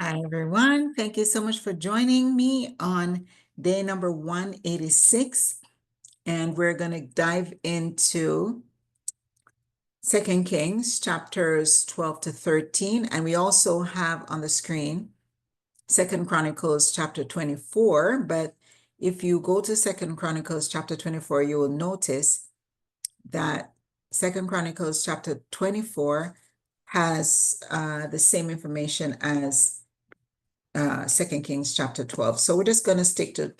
Hi, everyone. Thank you so much for joining me on day number 186. And we're going to dive into 2 Kings chapters 12 to 13. And we also have on the screen 2 Chronicles chapter 24. But if you go to 2 Chronicles chapter 24, you will notice that 2 Chronicles chapter 24 has the same information as 2 Kings chapter 12. So we're just going to stick to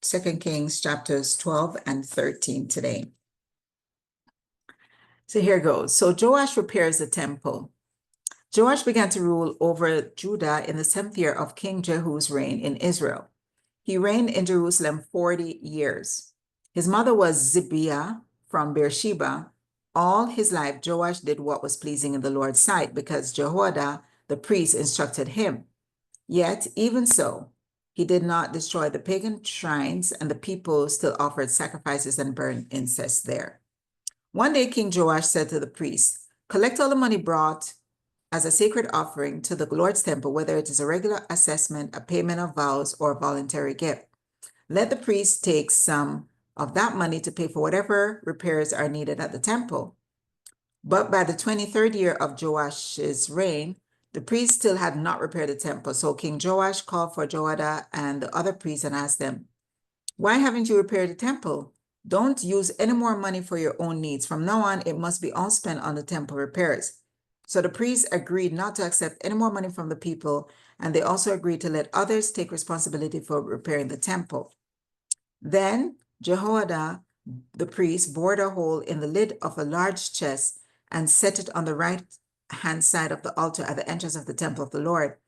2 Kings chapters 12 and 13 today. So here goes. So Joash repairs the temple. Joash began to rule over Judah in the 7th year of King Jehu's reign in Israel. He reigned in Jerusalem 40 years. His mother was Zibiah from Beersheba. All his life, Joash did what was pleasing in the Lord's sight because Jehoiada, the priest, instructed him. Yet, even so, he did not destroy the pagan shrines, and the people still offered sacrifices and burned incense there. One day, King Joash said to the priests, "Collect all the money brought as a sacred offering to the Lord's temple, whether it is a regular assessment, a payment of vows, or a voluntary gift. Let the priests take some of that money to pay for whatever repairs are needed at the temple." But by the 23rd year of Joash's reign, the priests still had not repaired the temple. So King Joash called for Joiada and the other priests and asked them, "Why haven't you repaired the temple? Don't use any more money for your own needs. From now on, it must be all spent on the temple repairs." So the priests agreed not to accept any more money from the people, and they also agreed to let others take responsibility for repairing the temple. Then Jehoiada, the priest, bored a hole in the lid of a large chest and set it on the right-hand side of the altar at the entrance of the temple of the Lord.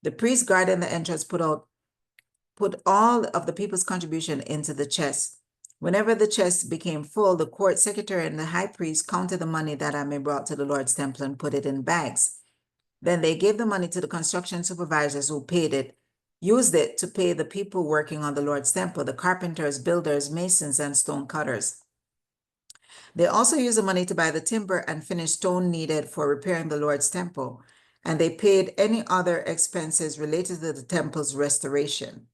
The priest guarding the entrance put all of the people's contribution into the chest. Whenever the chest became full, the court secretary and the high priest counted the money that had been brought to the Lord's temple and put it in bags. Then they gave the money to the construction supervisors who used it to pay the people working on the Lord's temple, the carpenters, builders, masons, and stone cutters. They also used the money to buy the timber and finished stone needed for repairing the Lord's temple, and they paid any other expenses related to the temple's restoration.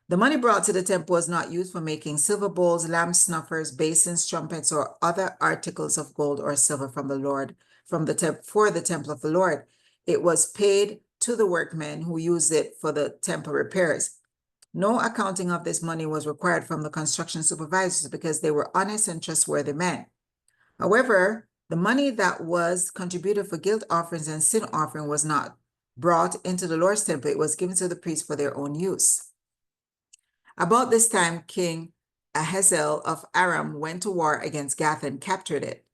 The money brought to the temple was not used for making silver bowls, lamp snuffers, basins, trumpets, or other articles of gold or silver from the Lord, for the temple of the Lord. It was paid to the workmen who used it for the temple repairs. No accounting of this money was required from the construction supervisors because they were honest and trustworthy men. However, the money that was contributed for guilt offerings and sin offering was not brought into the Lord's temple. It was given to the priests for their own use. About this time, King Ahazel of Aram went to war against Gath and captured it.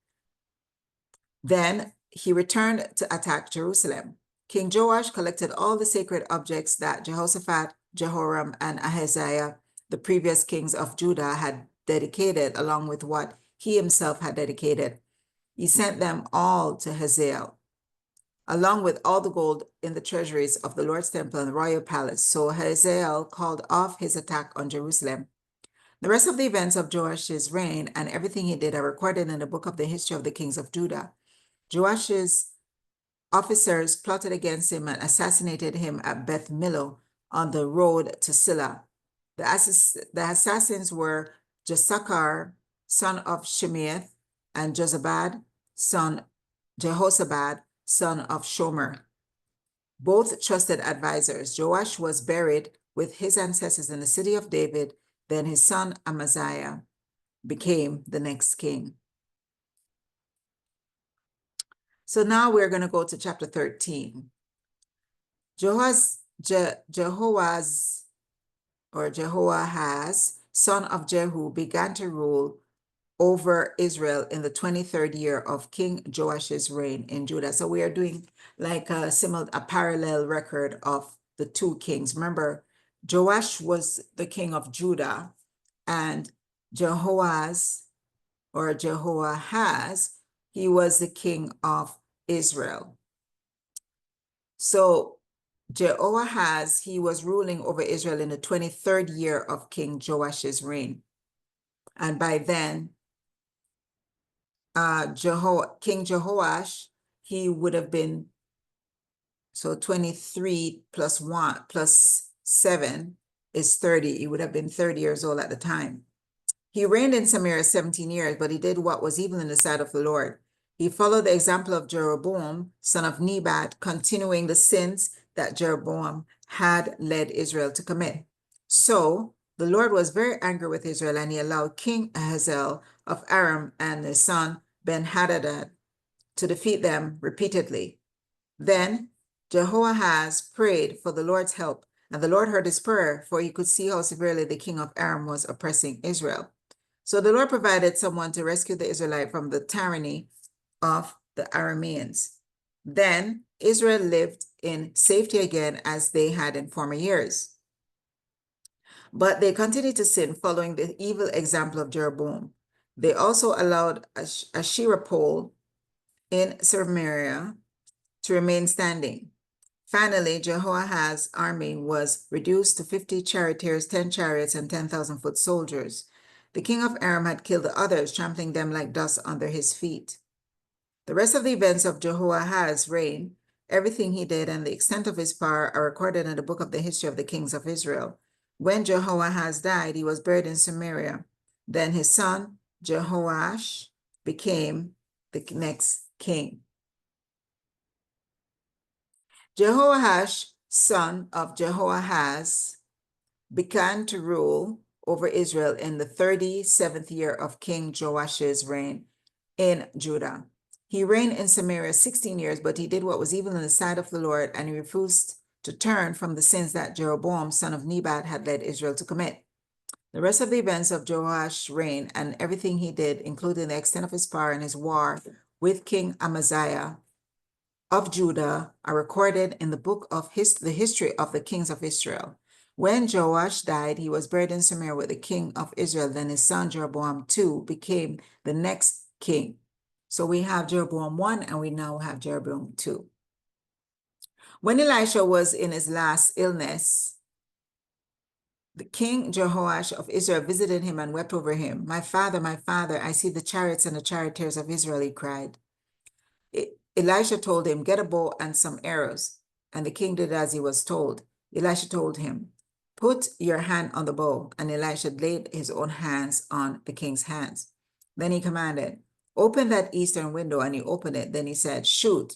Then he returned to attack Jerusalem. King Joash collected all the sacred objects that Jehoshaphat, Jehoram, and Ahaziah, the previous kings of Judah, had dedicated, along with what he himself had dedicated. He sent them all to Hazael, along with all the gold in the treasuries of the Lord's temple and the royal palace. So Hazael called off his attack on Jerusalem. The rest of the events of Joash's reign and everything he did are recorded in the book of the history of the kings of Judah. Joash's officers plotted against him and assassinated him at Beth Millo on the road to Silla. The assassins were Jesachar, son of Shemeath, and Jehozabad, son of Shomer, both trusted advisors. Joash was buried with his ancestors in the city of David. Then his son Amaziah became the next king. So now we're going to go to chapter 13. Jehoahaz, son of Jehu, began to rule over Israel in the 23rd year of King Joash's reign in Judah. So we are doing like a parallel record of the two kings. Remember, Joash was the king of Judah, and Jehoahaz, he was the king of Israel. So Jehoahaz, he was ruling over Israel in the 23rd year of King Joash's reign. And by then, King Jehoash, he would have been So 23 plus 1 plus 7 is 30. He would have been 30 years old at the time. He reigned in Samaria 17 years, but he did what was evil in the sight of the Lord. He followed the example of Jeroboam, son of Nebat, continuing the sins that Jeroboam had led Israel to commit. So the Lord was very angry with Israel, and he allowed King Ahaziel of Aram and his son Ben-Hadad to defeat them repeatedly. Then Jehoahaz prayed for the Lord's help, and the Lord heard his prayer, for he could see how severely the king of Aram was oppressing Israel. So the Lord provided someone to rescue the Israelite from the tyranny of the Arameans. Then Israel lived in safety again as they had in former years. But they continued to sin, following the evil example of Jeroboam. They also allowed a Asherah pole in Samaria to remain standing. Finally, Jehoahaz's army was reduced to 50 charioteers, 10 chariots, and 10,000 foot soldiers. The king of Aram had killed the others, trampling them like dust under his feet. The rest of the events of Jehoahaz's reign, everything he did, and the extent of his power are recorded in the book of the history of the kings of Israel. When Jehoahaz died, he was buried in Samaria. Then his son, Jehoash, became the next king. Jehoash, son of Jehoahaz, began to rule over Israel in the 37th year of King Joash's reign in Judah. He reigned in Samaria 16 years, but he did what was evil in the sight of the Lord, and he refused to turn from the sins that Jeroboam, son of Nebat, had led Israel to commit. The rest of the events of Joash's reign and everything he did, including the extent of his power and his war with King Amaziah of Judah, are recorded in the book of the history of the kings of Israel. When Joash died, he was buried in Samaria with the king of Israel. Then his son Jeroboam too became the next king. So we have Jeroboam 1 and we now have Jeroboam 2. When Elisha was in his last illness, the king Jehoash of Israel visited him and wept over him. My father, I see the chariots and the charioteers of Israel, he cried. Elisha told him, get a bow and some arrows. And the king did as he was told. Elisha told him, put your hand on the bow. And Elisha laid his own hands on the king's hands. Then he commanded, open that eastern window. And he opened it. Then he said, shoot.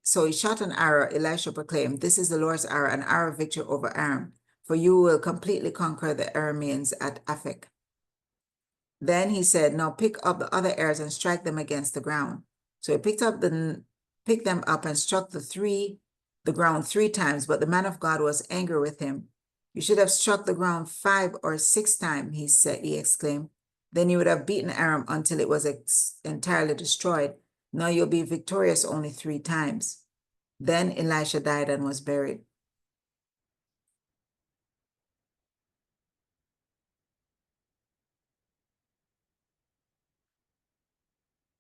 So he shot an arrow. Elisha proclaimed, this is the Lord's arrow, an arrow of victory over Aram, for you will completely conquer the Arameans at Aphek. Then he said, now pick up the other arrows and strike them against the ground. So he picked them up and struck the ground 3 times, but the man of God was angry with him. You should have struck the ground 5 or 6 times, he exclaimed. Then you would have beaten Aram until it was entirely destroyed. Now you'll be victorious only 3 times. Then Elisha died and was buried.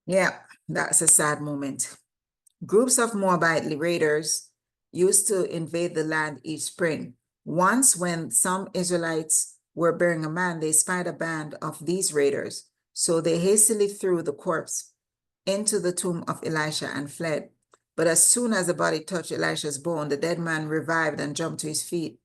Yeah, that's a sad moment. Groups of Moabite raiders used to invade the land each spring. Once, when some Israelites were burying a man, they spied a band of these raiders. So they hastily threw the corpse into the tomb of Elisha and fled. But as soon as the body touched Elisha's bone, the dead man revived and jumped to his feet.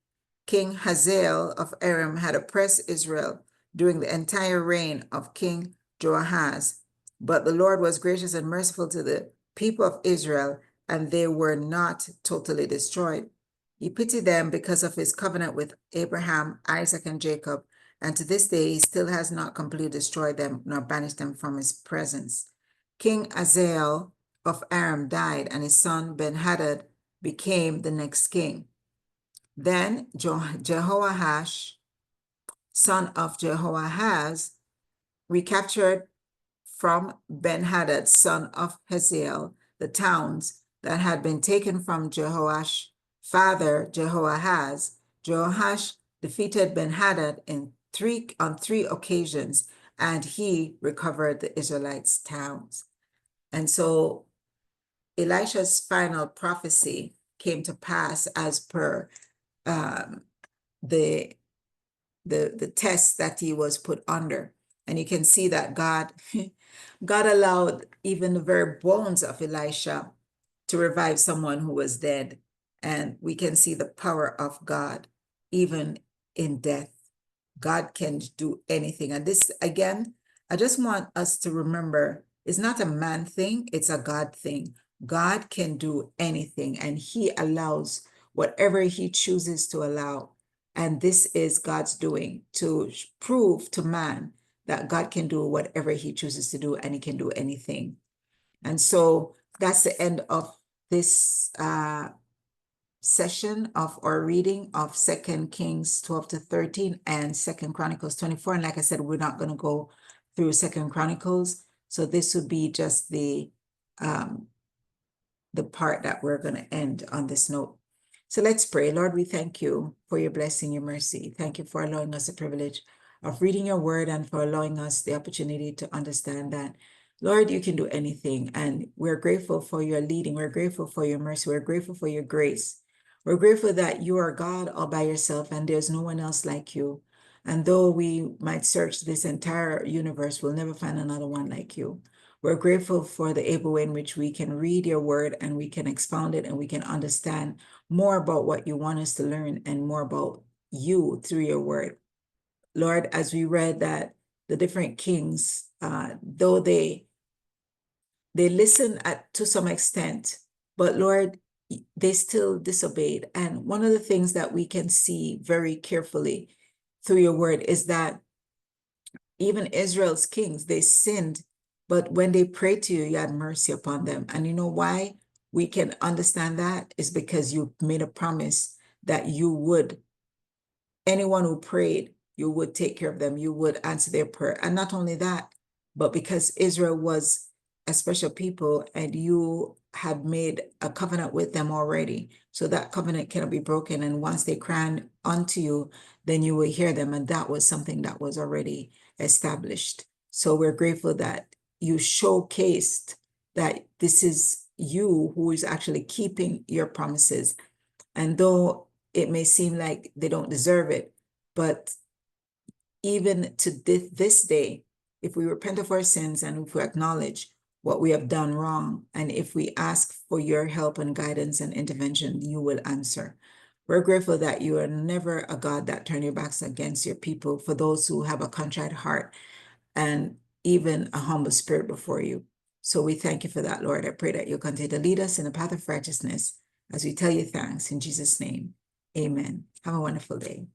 King Hazael of Aram had oppressed Israel during the entire reign of King Joahaz. But the Lord was gracious and merciful to the people of Israel, and they were not totally destroyed. He pitied them because of his covenant with Abraham, Isaac, and Jacob, and to this day he still has not completely destroyed them nor banished them from his presence. King Hazael of Aram died, and his son Ben-Hadad became the next king. Then Jehoash, son of Jehoahaz, recaptured from Ben-Hadad, son of Hazael, the towns that had been taken from Jehoash, father Jehoahaz. Jehoash defeated Ben-Hadad on 3 occasions, and he recovered the Israelites' towns. And so Elisha's final prophecy came to pass as per the test that he was put under. And you can see that God allowed even the very bones of Elisha to revive someone who was dead. And we can see the power of God even in death. God can do anything. And this, again, I just want us to remember, it's not a man thing, it's a God thing. God can do anything, and he allows whatever he chooses to allow. And this is God's doing to prove to man that God can do whatever he chooses to do, and he can do anything. And so that's the end of this session of our reading of 2 Kings 12 to 13 and 2 Chronicles 24. And like I said, we're not going to go through 2 Chronicles. So this would be just the part that we're going to end on this note. So let's pray. Lord, we thank you for your blessing, your mercy. Thank you for allowing us the privilege of reading your word and for allowing us the opportunity to understand that, Lord, you can do anything. And we're grateful for your leading. We're grateful for your mercy. We're grateful for your grace. We're grateful that you are God all by yourself and there's no one else like you. And though we might search this entire universe, we'll never find another one like you. We're grateful for the able way in which we can read your word and we can expound it and we can understand more about what you want us to learn and more about you through your word. Lord, as we read that the different kings, though they listen to some extent, but Lord, they still disobeyed. And one of the things that we can see very carefully through your word is that even Israel's kings, they sinned, but when they prayed to you, you had mercy upon them. And you know why we can understand that is because you made a promise that you would, anyone who prayed, you would take care of them, you would answer their prayer. And not only that, but because Israel was a special people and you had made a covenant with them already, so that covenant cannot be broken. And once they cry unto you, then you will hear them. And that was something that was already established. So we're grateful that you showcased that this is you who is actually keeping your promises. And though it may seem like they don't deserve it, but even to this day, if we repent of our sins and if we acknowledge what we have done wrong, and if we ask for your help and guidance and intervention, you will answer. We're grateful that you are never a God that turn your backs against your people, for those who have a contrite heart and even a humble spirit before you. So we thank you for that, Lord. I pray that you'll continue to lead us in the path of righteousness as we tell you thanks in Jesus' name. Amen. Have a wonderful day.